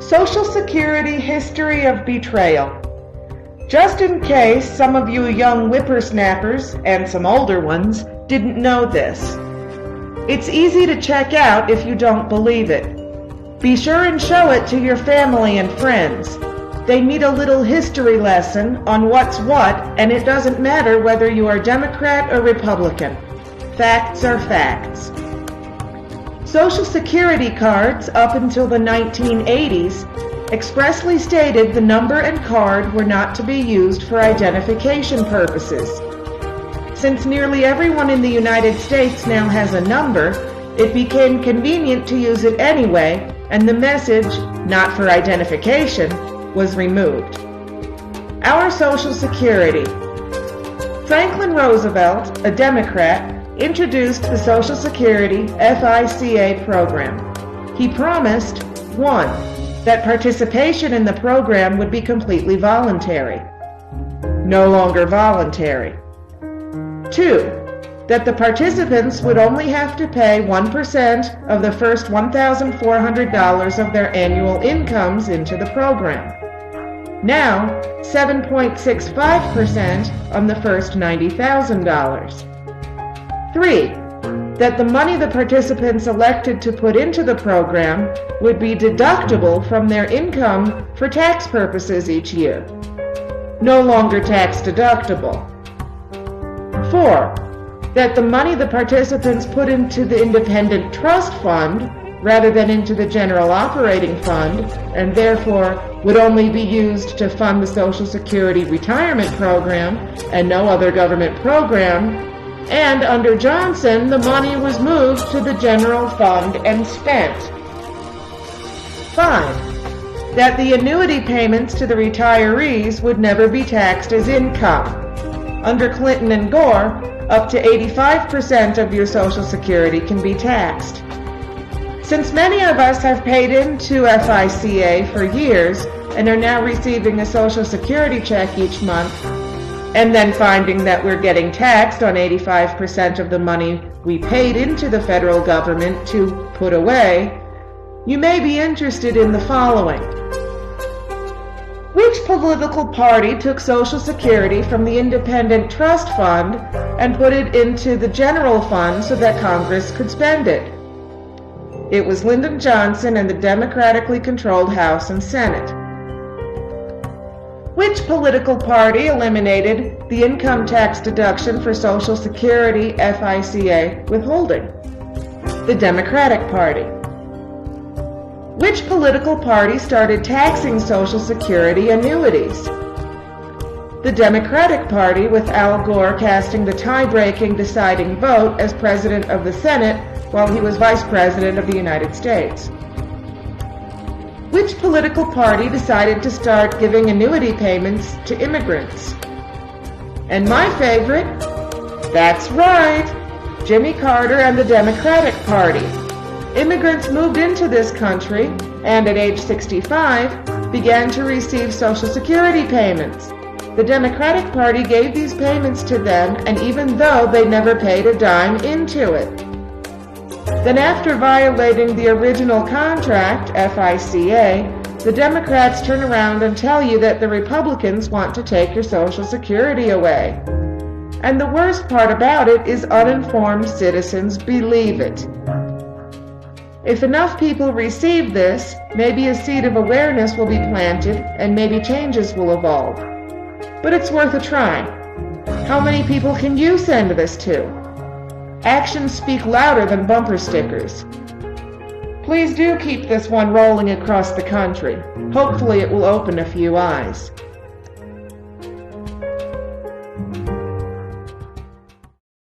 Social Security History of Betrayal. Just in case some of you young whippersnappers, and some older ones, didn't know this. It's easy to check out if you don't believe it. Be sure and show it to your family and friends. They need a little history lesson on what's what, and it doesn't matter whether you are Democrat or Republican. Facts are facts. Social Security cards up until the 1980s expressly stated the number and card were not to be used for identification purposes. Since nearly everyone in the United States now has a number, it became convenient to use it anyway, and the message, "not for identification," was removed. Our Social Security. Franklin Roosevelt, a Democrat, introduced the Social Security FICA program. He promised, 1. That participation in the program would be completely voluntary. No longer voluntary. 2. That the participants would only have to pay 1% of the first $1,400 of their annual incomes into the program. Now, 7.65% on the first $90,000. 3. That the money the participants elected to put into the program would be deductible from their income for tax purposes each year. No longer tax deductible. 4. That the money the participants put into the Independent Trust Fund rather than into the General Operating Fund, and therefore would only be used to fund the Social Security Retirement Program and no other government program, and under Johnson, the money was moved to the General Fund and spent. 5. That the annuity payments to the retirees would never be taxed as income. Under Clinton and Gore, up to 85% of your Social Security can be taxed. Since many of us have paid into FICA for years and are now receiving a Social Security check each month, and then finding that we're getting taxed on 85% of the money we paid into the federal government to put away, you may be interested in the following. Which political party took Social Security from the Independent Trust Fund and put it into the General Fund so that Congress could spend it? It was Lyndon Johnson and the democratically controlled House and Senate. Which political party eliminated the income tax deduction for Social Security FICA withholding? The Democratic Party. Which political party started taxing Social Security annuities? The Democratic Party, with Al Gore casting the tie-breaking deciding vote as President of the Senate while he was Vice President of the United States. Which political party decided to start giving annuity payments to immigrants? And my favorite? That's right, Jimmy Carter and the Democratic Party. Immigrants moved into this country and at age 65 began to receive Social Security payments. The Democratic Party gave these payments to them, and even though they never paid a dime into it. Then after violating the original contract, FICA, the Democrats turn around and tell you that the Republicans want to take your Social Security away. And the worst part about it is uninformed citizens believe it. If enough people receive this, maybe a seed of awareness will be planted and maybe changes will evolve. But it's worth a try. How many people can you send this to? Actions speak louder than bumper stickers. Please do keep this one rolling across the country. Hopefully it will open a few eyes.